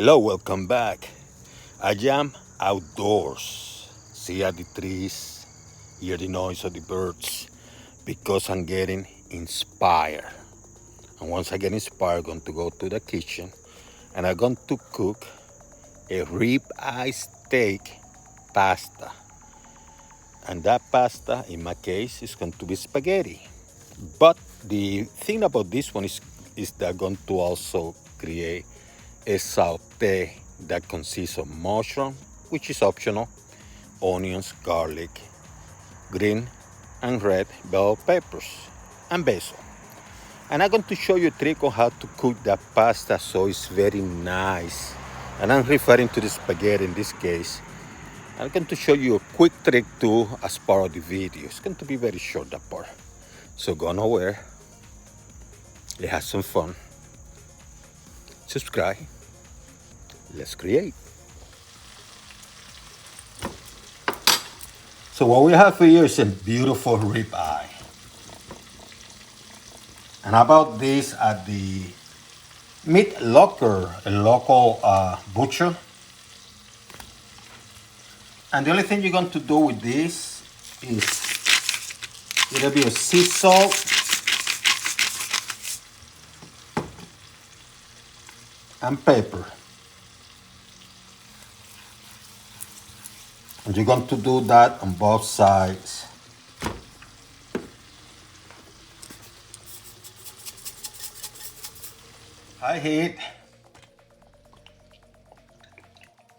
Hello, welcome back. I am outdoors. See at the trees, hear the noise of the birds because I'm getting inspired. And once I get inspired, I'm going to go to the kitchen and I'm going to cook a ribeye steak pasta. And that pasta, in my case, is going to be spaghetti. But the thing about this one is that I'm going to also create a sauté that consists of mushroom, which is optional, onions, garlic, green and red bell peppers, and basil. And I'm going to show you a trick on how to cook that pasta so it's very nice. And I'm referring to the spaghetti in this case. I'm going to show you a quick trick too as part of the video. It's going to be very short, that part. So go nowhere. Let's have some fun. Subscribe. Let's create. So what we have here is a beautiful ribeye. And I bought this at the Meat Locker, a local butcher. And the only thing you're going to do with this is a little bit of sea salt and pepper. And you're going to do that on both sides. High heat,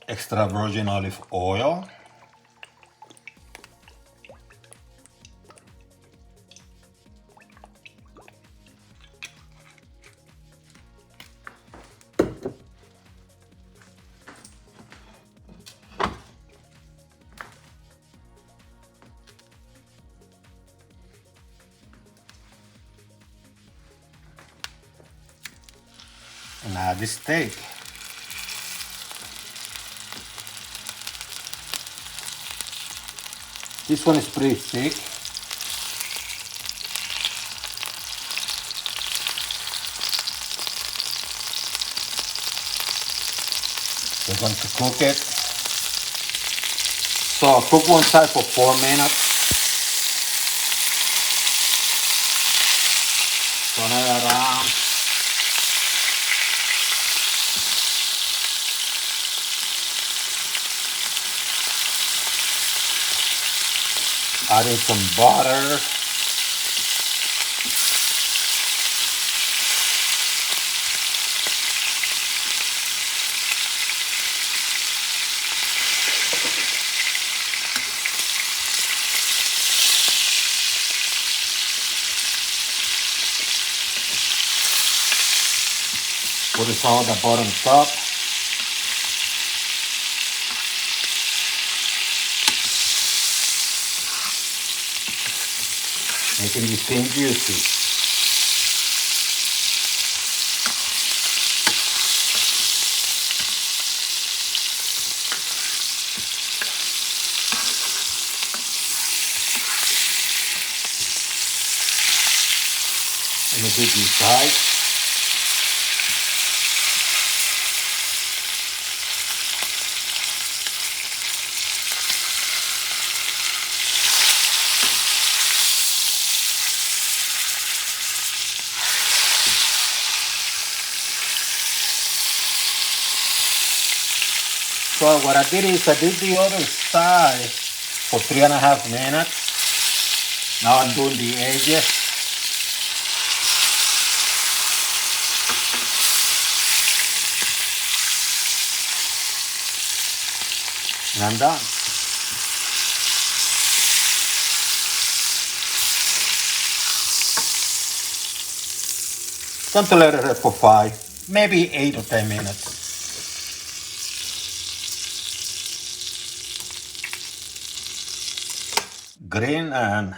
extra virgin olive oil. And add the steak. This one is pretty thick. We're going to cook it. So cook one side for 4 minutes. Turn it around. Adding some butter. Put the salt at the bottom top. Making the thing juicy. And a bit inside. So what I did is I did the other side for 3.5 minutes. Now I'm doing the edges. And I'm done. Going to let it rest for 5, maybe 8 or 10 minutes. Green and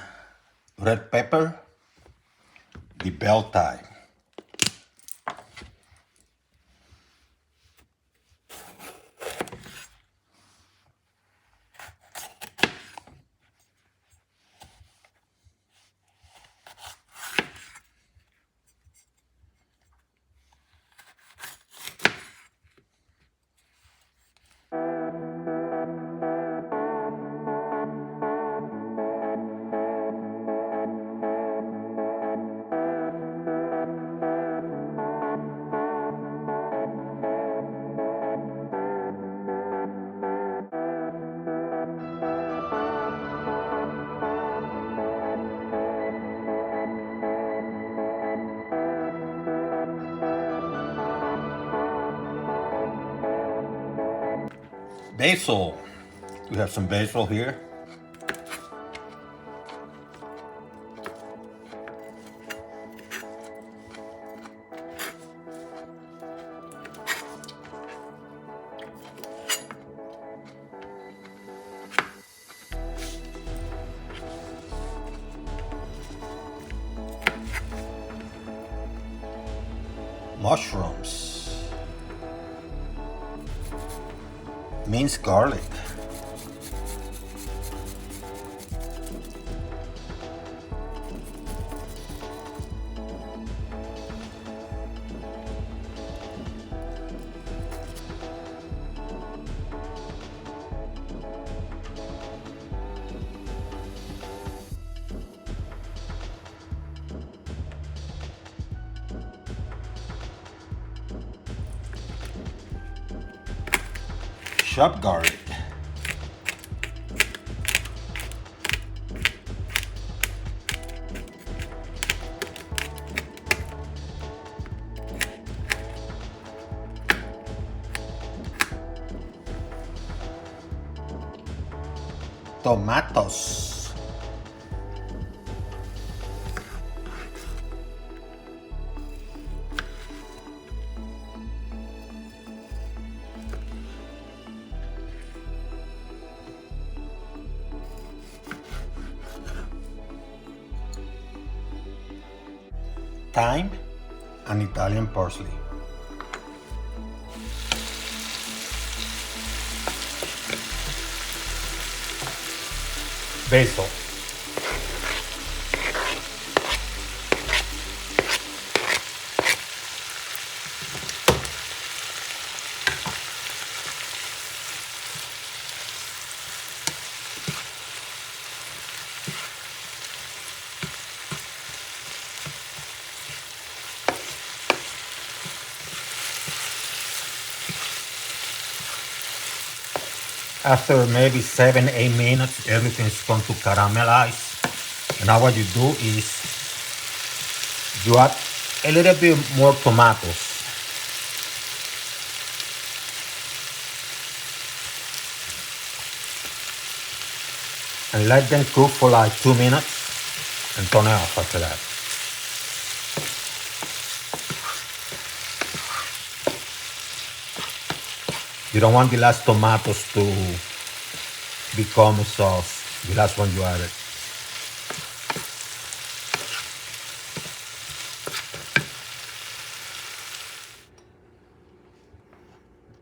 red pepper, the bell type. Basil. We have some basil here. Mushrooms. Minced garlic. Chopped garlic. Tomatoes. Thyme and Italian parsley. Basil. After maybe 7-8 minutes, everything's going to caramelize. And now what you do is you add a little bit more tomatoes. And let them cook for like 2 minutes and turn it off after that. You don't want the last tomatoes to become a sauce, the last one you added.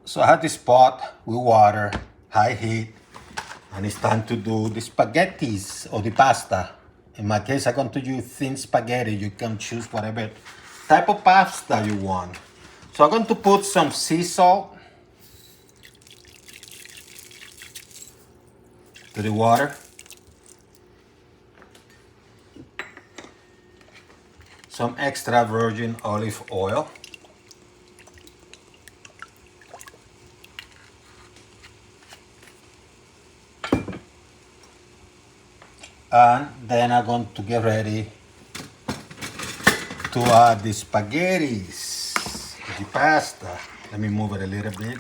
So I had this pot with water, high heat, and it's time to do the spaghettis or the pasta. In my case, I'm going to use thin spaghetti. You can choose whatever type of pasta you want. So I'm going to put some sea salt to the water. Some extra virgin olive oil. And then I'm going to get ready to add the spaghettis, the pasta. Let me move it a little bit.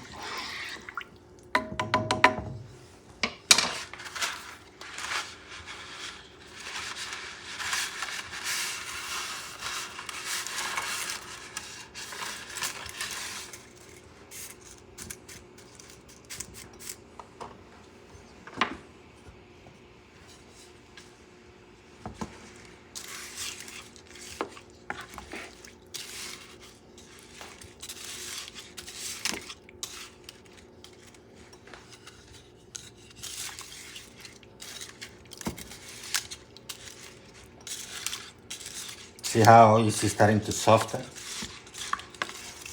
See how it's starting to soften?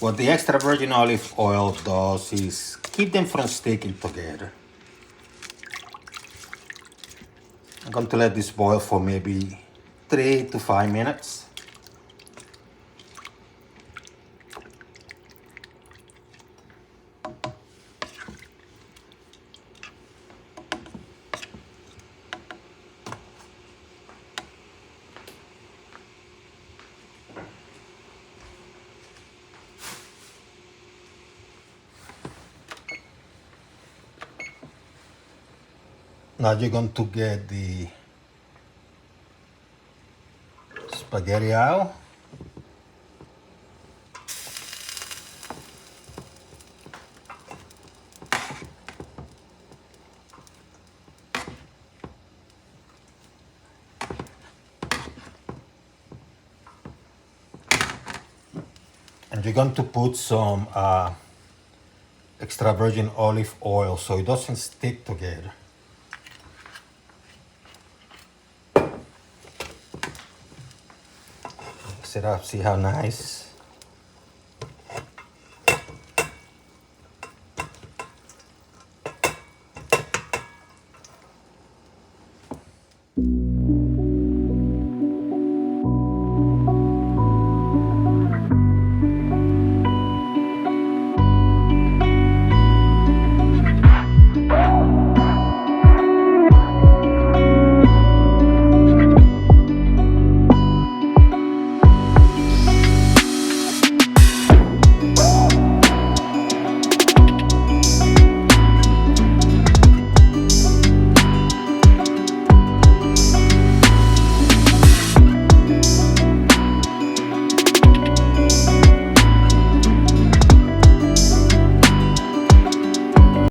What the extra virgin olive oil does is keep them from sticking together. I'm going to let this boil for maybe 3 to 5 minutes. Now you're going to get the spaghetti out. And you're going to put some extra virgin olive oil so it doesn't stick together. Mix it up, see how nice.